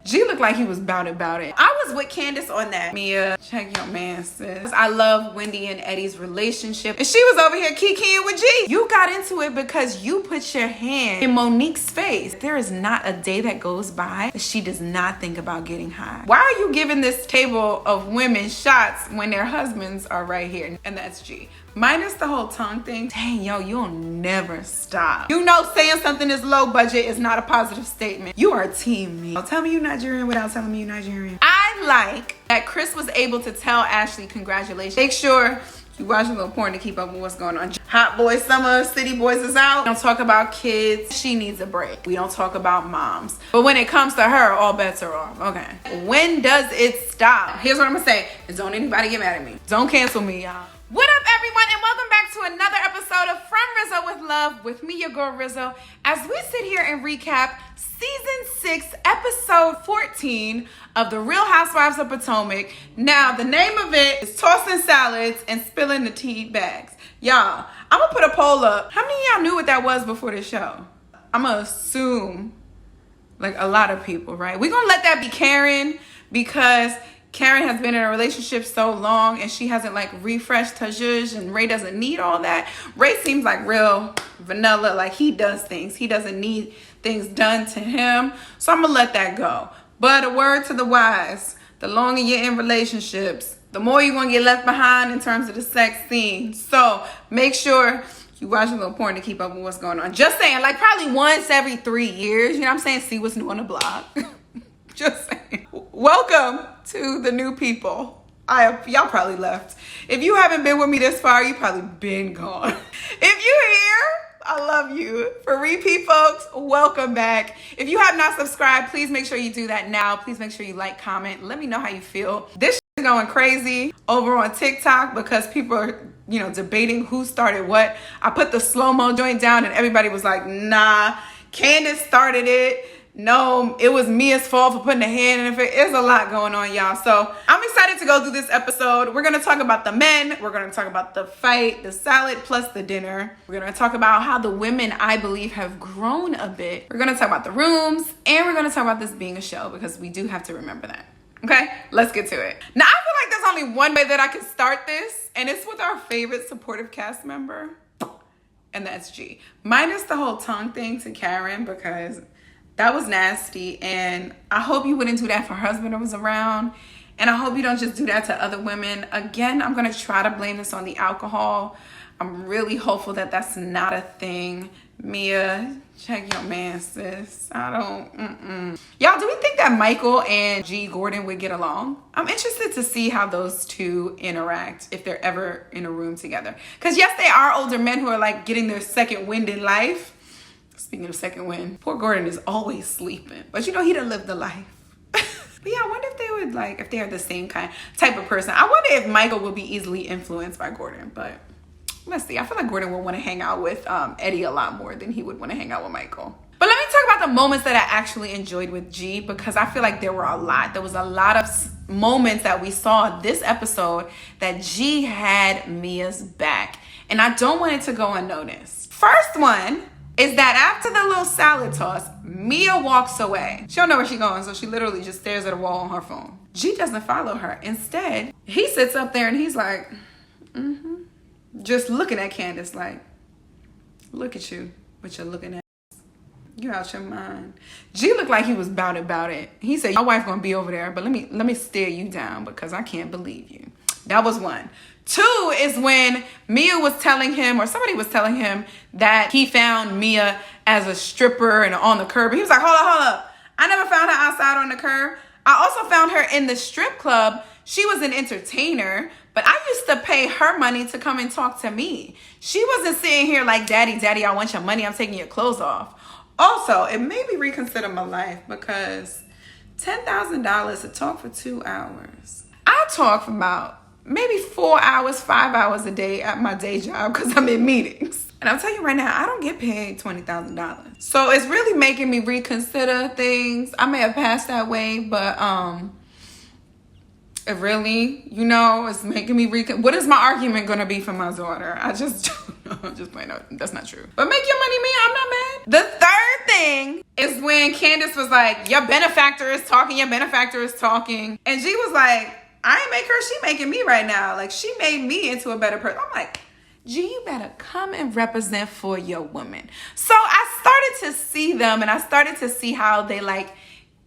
G looked like he was bout it. I was with Candace on that. Mia, check your man, sis. I love Wendy and Eddie's relationship. And she was over here kikiing with G. You got into it because you put your hand in Monique's face. There is not a day that goes by that she does not think about getting high. Why are you giving this table of women shots when their husbands are right here? And that's G. Minus the whole tongue thing. Dang, yo, you'll never stop. You know saying something is low budget is not a positive statement. You are team me. Tell me you're Nigerian without telling me you're Nigerian. I like that Chris was able to tell Ashley congratulations. Make sure you watch a little porn to keep up with what's going on. Hot boy summer, city boys is out. We don't talk about kids. She needs a break. We don't talk about moms. But when it comes to her, all bets are off. Okay. When does it stop? Here's what I'm gonna say. Don't anybody get mad at me. Don't cancel me, y'all. What up, everyone, and welcome back to another episode of From Rizzo with Love with me, your girl Rizzo, as we sit here and recap season 6, episode 14 of the Real Housewives of Potomac. Now, the name of it is Tossing Salads and Spilling the Tea Bags. Y'all, I'm gonna put a poll up. How many of y'all knew what that was before the show? I'm gonna assume like a lot of people, right? We're gonna let that be Karen because Karen has been in a relationship so long and she hasn't like refreshed her zhuzh, and Ray doesn't need all that. Ray seems like real vanilla, like he does things. He doesn't need things done to him. So I'm gonna let that go. But a word to the wise, the longer you're in relationships, the more you're gonna get left behind in terms of the sex scene. So make sure you watch a little porn to keep up with what's going on. Just saying, like probably once every 3 years, you know what I'm saying? See what's new on the block. Just saying. Welcome to the new people. Y'all probably left. If you haven't been with me this far, you probably been gone. If you're here, I love you. For repeat folks, welcome back. If you have not subscribed, please make sure you do that now. Please make sure you like, comment. Let me know how you feel. This is going crazy over on TikTok because people are, debating who started what. I put the slow-mo joint down and everybody was like, nah, Candace started it. No, it was Mia's fault for putting a hand in it. There's a lot going on, y'all. So I'm excited to go through this episode. We're going to talk about the men. We're going to talk about the fight, the salad, plus the dinner. We're going to talk about how the women, I believe, have grown a bit. We're going to talk about the rooms. And we're going to talk about this being a show because we do have to remember that. Okay, let's get to it. Now, I feel like there's only one way that I can start this. And it's with our favorite supportive cast member. And that's G. Minus the whole tongue thing to Karen because that was nasty, and I hope you wouldn't do that if her husband was around, and I hope you don't just do that to other women. Again, I'm going to try to blame this on the alcohol. I'm really hopeful that that's not a thing. Mia, check your man, sis. Y'all, do we think that Michael and G. Gordon would get along? I'm interested to see how those two interact if they're ever in a room together. Because yes, they are older men who are like getting their second wind in life. Speaking of second wind, poor Gordon is always sleeping. But he done lived the life. But yeah, I wonder if they would if they're the same type of person. I wonder if Michael would be easily influenced by Gordon. But let's see. I feel like Gordon would want to hang out with Eddie a lot more than he would want to hang out with Michael. But let me talk about the moments that I actually enjoyed with G because I feel like there were a lot. There was a lot of moments that we saw this episode that G had Mia's back. And I don't want it to go unnoticed. First one is that after the little salad toss, Mia walks away. She don't know where she's going, so she literally just stares at a wall on her phone. G doesn't follow her. Instead, he sits up there and he's like, just looking at Candace like, look at you, what you're looking at. You out your mind. G looked like he was bout it. He said, my wife gonna be over there, but let me stare you down because I can't believe you. That was one. 2 is when Mia was telling him, or somebody was telling him that he found Mia as a stripper and on the curb. He was like, hold up. I never found her outside on the curb. I also found her in the strip club. She was an entertainer, but I used to pay her money to come and talk to me. She wasn't sitting here like, daddy, I want your money. I'm taking your clothes off. Also, it made me reconsider my life because $10,000 to talk for 2 hours. I talk for about maybe 4 hours, 5 hours a day at my day job because I'm in meetings. And I'll tell you right now, I don't get paid $20,000. So it's really making me reconsider things. I may have passed that way, but it really, it's making me what is my argument going to be for my daughter? I just don't know. Just plain out. That's not true. But make your money, me. I'm not mad. The third thing is when Candace was like, your benefactor is talking, your benefactor is talking. And G was like, I ain't make her, she making me right now. Like, she made me into a better person. I'm like, G, you better come and represent for your woman. So I started to see them, and I started to see how they like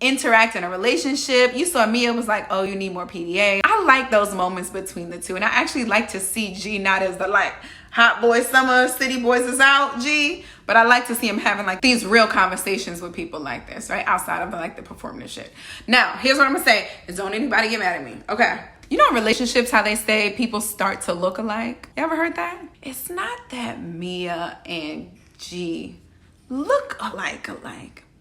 interact in a relationship. You saw Mia was like, oh, you need more PDA. I like those moments between the two. And I actually like to see G not as the like hot boy summer, city boys is out G, but I like to see him having like these real conversations with people like this, right? Outside of like the performative shit. Now, here's what I'm gonna say is don't anybody get mad at me, okay? You know in relationships how they say people start to look alike? You ever heard that? It's not that Mia and G look alike,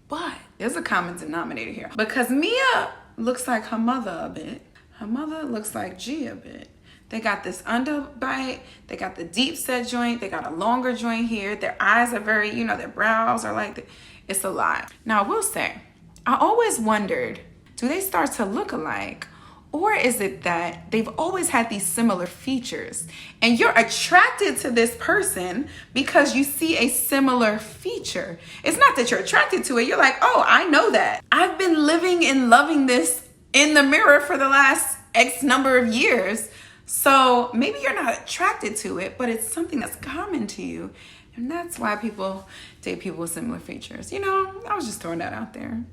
but there's a common denominator here. Because Mia looks like her mother a bit. Her mother looks like G a bit. They got this underbite. They got the deep set joint. They got a longer joint here. Their eyes are very, you know, their brows are like, it's a lot. Now, I will say, I always wondered, do they start to look alike? Or is it that they've always had these similar features and you're attracted to this person because you see a similar feature? It's not that you're attracted to it. You're like, oh, I know that. I've been living and loving this in the mirror for the last X number of years. So maybe you're not attracted to it, but it's something that's common to you. And that's why people date people with similar features. You know, I was just throwing that out there.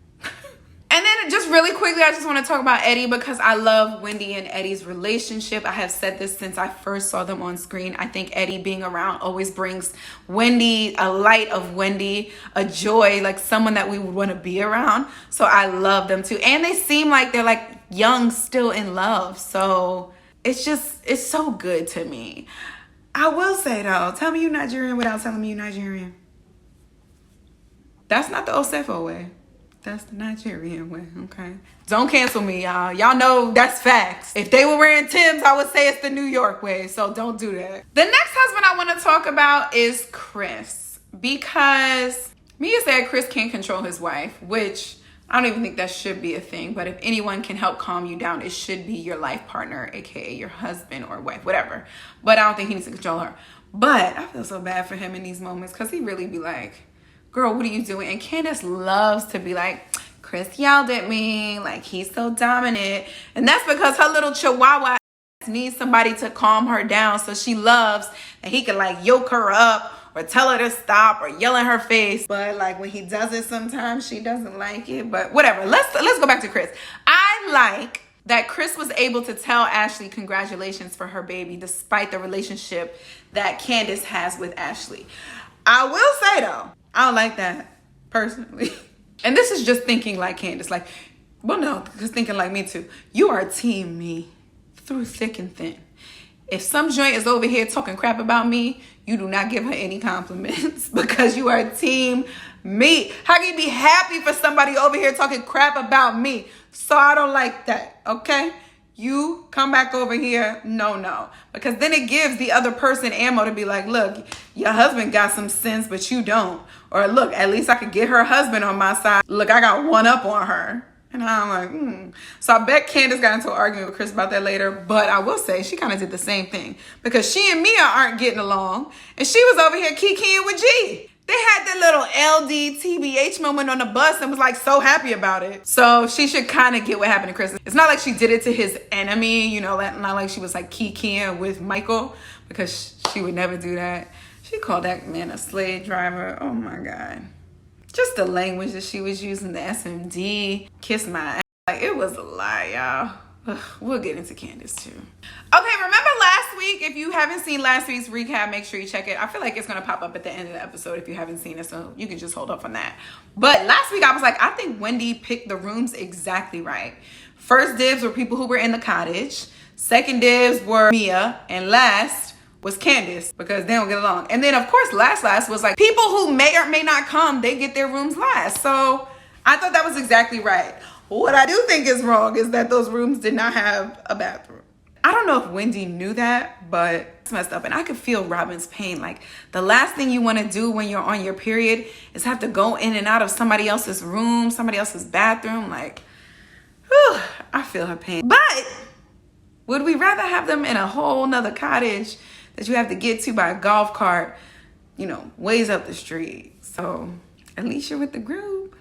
And then just really quickly, I just want to talk about Eddie because I love Wendy and Eddie's relationship. I have said this since I first saw them on screen. I think Eddie being around always brings Wendy, a light of Wendy, a joy, like someone that we would want to be around. So I love them too. And they seem like they're like young, still in love. So it's so good to me. I will say though, tell me you're Nigerian without telling me you're Nigerian. That's not the Osefo way. That's the Nigerian way, okay? Don't cancel me, y'all. Y'all know that's facts. If they were wearing Timbs, I would say it's the New York way, so don't do that. The next husband I want to talk about is Chris, because Mia said Chris can't control his wife, which I don't even think that should be a thing, but if anyone can help calm you down, it should be your life partner, aka your husband or wife, whatever. But I don't think he needs to control her. But I feel so bad for him in these moments because he really be like, girl, what are you doing? And Candace loves to be like, Chris yelled at me, like he's so dominant. And that's because her little chihuahua needs somebody to calm her down. So she loves that he can like yoke her up or tell her to stop or yell in her face. But like when he does it sometimes, she doesn't like it. But whatever, let's go back to Chris. I like that Chris was able to tell Ashley congratulations for her baby despite the relationship that Candace has with Ashley. I will say though, I don't like that personally. And this is just thinking like Candace, like, well, no, just thinking like me too. You are team me through thick and thin. If some joint is over here talking crap about me, you do not give her any compliments because you are team me. How can you be happy for somebody over here talking crap about me? So I don't like that, okay? You come back over here, no. Because then it gives the other person ammo to be like, look, your husband got some sense, but you don't. Or look, at least I could get her husband on my side. Look, I got one up on her. And I'm like, So I bet Candace got into an argument with Chris about that later. But I will say she kind of did the same thing. Because she and Mia aren't getting along. And she was over here kikiing with G. They had that little LDTBH moment on the bus and was like so happy about it. So she should kind of get what happened to Chris. It's not like she did it to his enemy, you know, not like she was like kikiing with Michael, because she would never do that. She called that man a slave driver. Oh my God. Just the language that she was using, the SMD, kiss my ass. Like it was a lie, y'all. Ugh, we'll get into Candace too. Okay, remember last week? If you haven't seen last week's recap, make sure you check it. I feel like it's gonna pop up at the end of the episode if you haven't seen it, so you can just hold up on that. But last week I was like, I think Wendy picked the rooms exactly right. First dibs were people who were in the cottage. Second dibs were Mia, and last was Candace because they don't get along. And then of course last was like people who may or may not come, they get their rooms last. So I thought that was exactly right. What I do think is wrong is that those rooms did not have a bathroom. I don't know if Wendy knew that, but it's messed up. And I could feel Robin's pain. Like the last thing you want to do when you're on your period is have to go in and out of somebody else's room, somebody else's bathroom. Like, whew, I feel her pain. But would we rather have them in a whole nother cottage that you have to get to by a golf cart, you know, ways up the street? So At least you're with the group.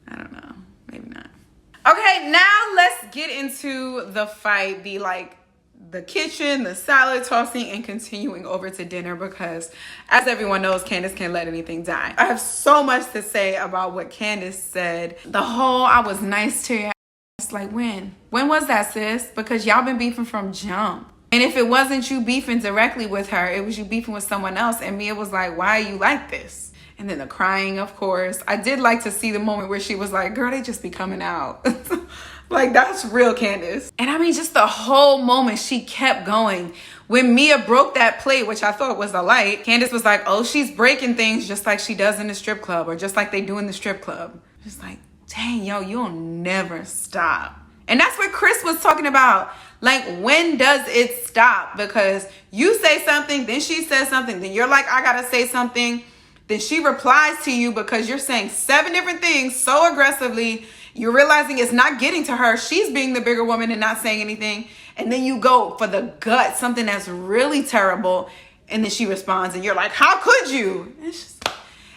I don't know. Maybe not. Okay, now let's get into the fight. The kitchen, the salad tossing, and continuing over to dinner, because as everyone knows, Candace can't let anything die. I have so much to say about what Candace said. The whole I was nice to you. It's like, when was that, sis? Because y'all been beefing from jump. And if it wasn't you beefing directly with her, it was you beefing with someone else. And Mia was like, why are you like this? And then the crying, of course. I did like to see the moment where she was like, girl, they just be coming out. Like, that's real Candace. And I mean, just the whole moment, she kept going. When Mia broke that plate, which I thought was a light, Candace was like, oh, she's breaking things just like she does in the strip club, or just like they do in the strip club. Just like, dang, yo, you'll never stop. And that's what Chris was talking about. Like, when does it stop? Because you say something, then she says something, then you're like, I gotta say something. Then she replies to you because you're saying 7 different things so aggressively. You're realizing it's not getting to her. She's being the bigger woman and not saying anything. And then you go for the gut, something that's really terrible. And then she responds and you're like, how could you?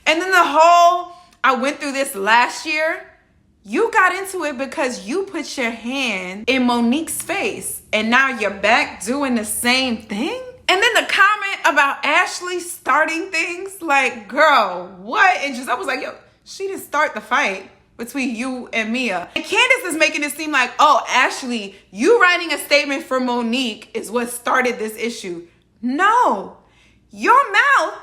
And then the whole, I went through this last year. You got into it because you put your hand in Monique's face. And now you're back doing the same thing? And then the comment about Ashley starting things, like, girl, what? And just, I was like, yo, she didn't start the fight between you and Mia. And Candace is making it seem like, oh, Ashley, you writing a statement for Monique is what started this issue. No, your mouth,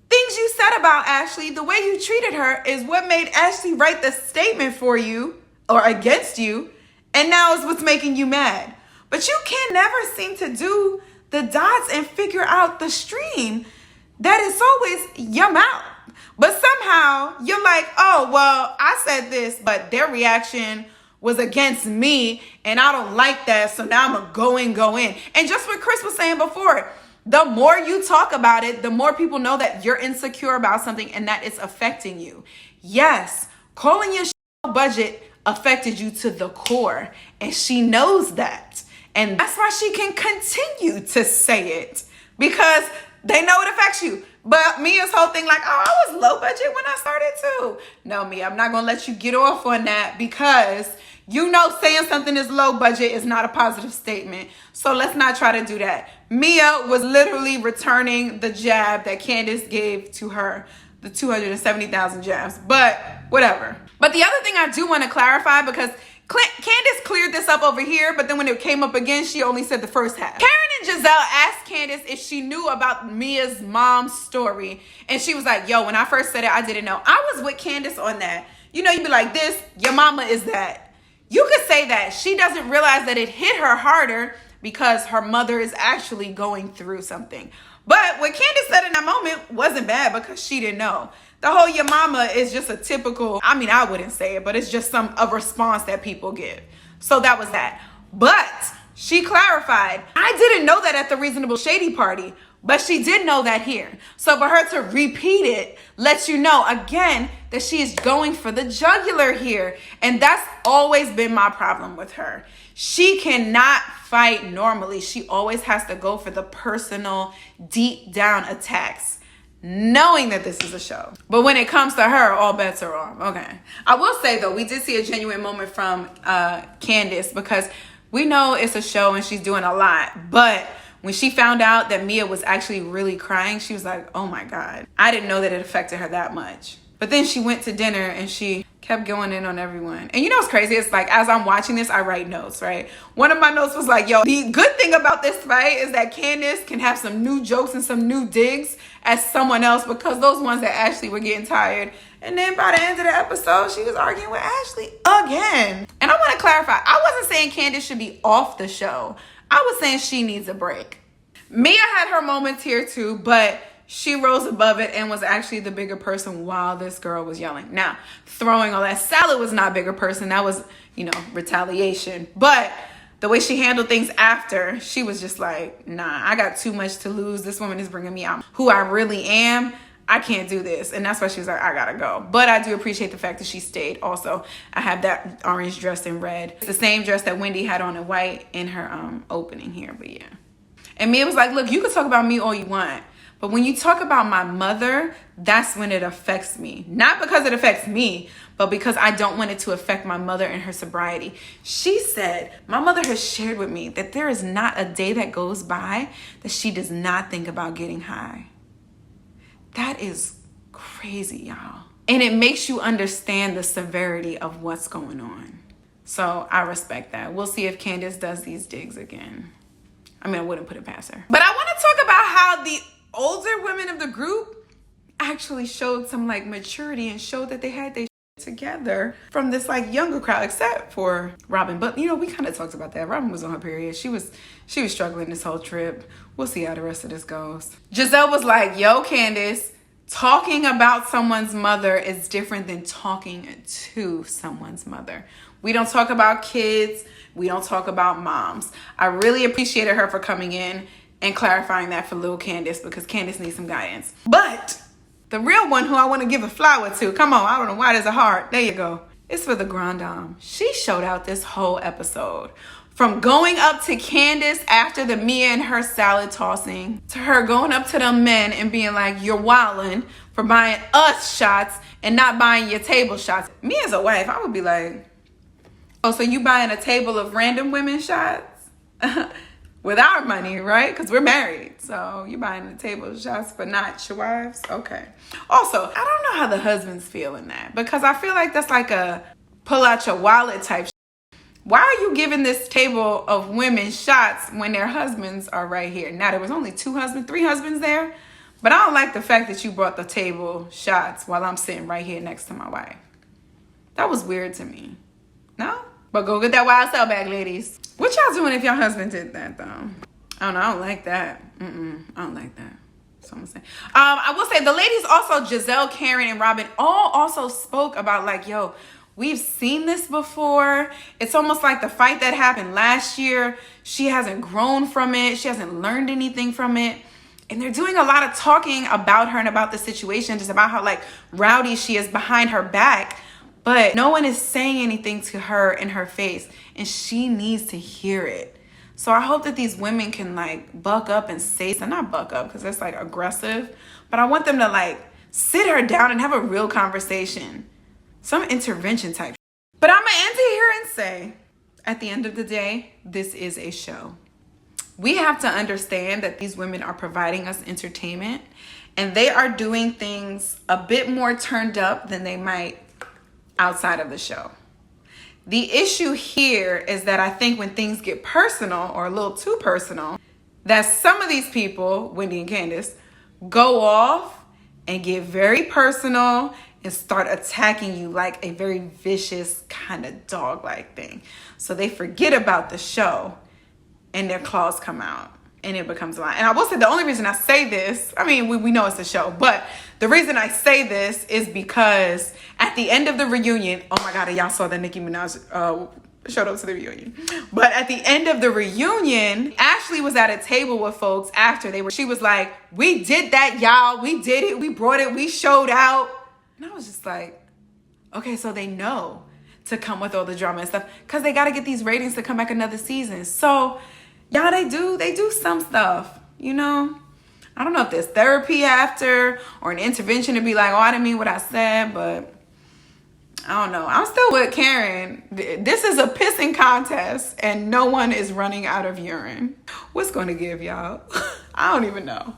things you said about Ashley, the way you treated her is what made Ashley write the statement for you or against you. And now is what's making you mad. But you can never seem to do the dots and figure out the stream that is always your mouth. But somehow you're like, oh, well, I said this, but their reaction was against me and I don't like that. So now I'm gonna go in. And just what Chris was saying before, the more you talk about it, the more people know that you're insecure about something and that it's affecting you. Yes, calling your budget affected you to the core, and she knows that. And that's why she can continue to say it, because they know it affects you. But Mia's whole thing, like, oh, I was low budget when I started too. No, Mia, I'm not going to let you get off on that, because you know saying something is low budget is not a positive statement. So let's not try to do that. Mia was literally returning the jab that Candace gave to her, the 270,000 jabs, but whatever. But the other thing I do want to clarify, because Candace cleared this up over here, but then when it came up again, she only said the first half. Karen and Giselle asked Candace if she knew about Mia's mom's story. And she was like, yo, when I first said it, I didn't know. I was with Candace on that. You know, you'd be like, this, your mama is that. You could say that. She doesn't realize that it hit her harder because her mother is actually going through something. But what Candace said in that moment wasn't bad because she didn't know. The whole your mama is just a typical, I mean, I wouldn't say it, but it's just a response that people give. So that was that. But she clarified, I didn't know that at the Reasonable Shady party, but she did know that here. So for her to repeat it lets you know, again, that she is going for the jugular here. And that's always been my problem with her. She cannot fight normally. She always has to go for the personal, deep down attacks, knowing that this is a show. But when it comes to her, all bets are off. Okay. I will say, though, we did see a genuine moment from Candace, because we know it's a show and she's doing a lot. But when she found out that Mia was actually really crying, she was like, oh my God, I didn't know that it affected her that much. But then she went to dinner and she kept going in on everyone. And you know what's crazy? It's like, as I'm watching this, I write notes, right? One of my notes was like, yo, the good thing about this fight is that Candace can have some new jokes and some new digs as someone else, because those ones that Ashley were getting tired. And then by the end of the episode, she was arguing with Ashley again. And I want to clarify, I wasn't saying Candace should be off the show. I was saying she needs a break. Mia had her moments here too, but she rose above it and was actually the bigger person while this girl was yelling. Now, throwing all that salad was not bigger person. That was, you know, retaliation. But the way she handled things after, she was just like, nah, I got too much to lose. This woman is bringing me out who I really am. I can't do this. And that's why she was like, I gotta go. But I do appreciate the fact that she stayed. Also, I have that orange dress in red. It's the same dress that Wendy had on in white in her opening here, but yeah. And Mia was like, look, you can talk about me all you want, But when you talk about my mother, that's when it affects me. Not because it affects me, but because I don't want it to affect my mother and her sobriety. She said, my mother has shared with me that there is not a day that goes by that she does not think about getting high. That is crazy, y'all. And it makes you understand the severity of what's going on. So I respect that. We'll see if Candace does these digs again. I mean, I wouldn't put it past her. But I want to talk about how the older women of the group actually showed some like maturity and showed that they had their together from this like younger crowd, except for Robin. But you know, we kind of talked about that. Robin was on her period. She was struggling this whole trip. We'll see how the rest of this goes. Giselle was like, yo, Candace, talking about someone's mother is different than talking to someone's mother. We don't talk about kids. We don't talk about moms. I really appreciated her for coming in and clarifying that for little Candace, because Candace needs some guidance. But the real one who I want to give a flower to, come on, I don't know why there's a heart. There you go. It's for the Grand Dame. She showed out this whole episode. From going up to Candace after the Mia and her salad tossing, to her going up to them men and being like, you're wildin' for buying us shots and not buying your table shots. Me as a wife, I would be like, oh, so you buying a table of random women shots? With our money, right? Because we're married. So you buying a table of shots but not your wives? Okay. Also, I don't know how the husbands feel in that, because I feel like that's like a pull out your wallet type. Why are you giving this table of women shots when their husbands are right here? Now, there was only three husbands there, but I don't like the fact that you brought the table shots while I'm sitting right here next to my wife. That was weird to me. No? But go get that YSL bag, ladies. What y'all doing if your husband did that, though? I don't know. I don't like that. I don't like that. So I'm saying. I will say the ladies also, Giselle, Karen, and Robin, all also spoke about like, yo, we've seen this before. It's almost like the fight that happened last year. She hasn't grown from it. She hasn't learned anything from it. And they're doing a lot of talking about her and about the situation, just about how like rowdy she is behind her back. But no one is saying anything to her in her face, and she needs to hear it. So I hope that these women can like buck up and say something. Not buck up because that's like aggressive, but I want them to like sit her down and have a real conversation. Some intervention type. But I'm going to end it here and say, at the end of the day, this is a show. We have to understand that these women are providing us entertainment, and they are doing things a bit more turned up than they might outside of the show. The issue here is that I think when things get personal or a little too personal, that some of these people, Wendy and Candace, go off and get very personal and start attacking you like a very vicious kind of dog-like thing. So they forget about the show and their claws come out and it becomes a lie. And I will say the only reason I say this, I mean, we know it's a show, but the reason I say this is because at the end of the reunion, oh my God, y'all saw that Nicki Minaj showed up to the reunion. But at the end of the reunion, Ashley was at a table with folks after she was like, we did that, y'all. We did it. We brought it. We showed out. And I was just like, okay, so they know to come with all the drama and stuff because they got to get these ratings to come back another season. So yeah, they do some stuff, you know. I don't know if there's therapy after or an intervention to be like, oh, I didn't mean what I said, but I don't know. I'm still with Karen. This is a pissing contest and no one is running out of urine. What's going to give, y'all? I don't even know. All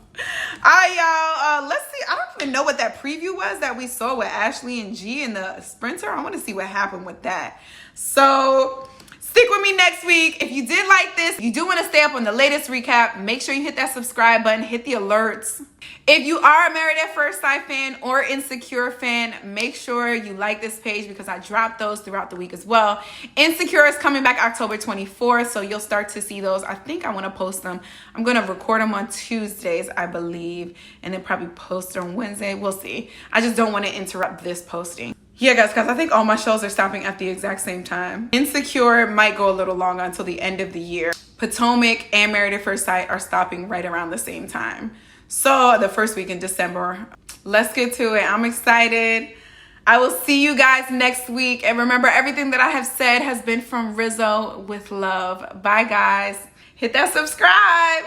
right, y'all. Let's see. I don't even know what that preview was that we saw with Ashley and G in the Sprinter. I want to see what happened with that. So stick with me next week. If you did like this, you do want to stay up on the latest recap, make sure you hit that subscribe button, hit the alerts. If you are a Married at First Sight fan or Insecure fan, make sure you like this page because I drop those throughout the week as well. Insecure is coming back October 24th, so you'll start to see those. I think I want to post them. I'm going to record them on Tuesdays, I believe, and then probably post on Wednesday. We'll see. I just don't want to interrupt this posting. Yeah, guys, I think all my shows are stopping at the exact same time. Insecure might go a little longer until the end of the year. Potomac and Married at First Sight are stopping right around the same time. So the first week in December. Let's get to it. I'm excited. I will see you guys next week. And remember, everything that I have said has been from Rizzo with love. Bye, guys. Hit that subscribe.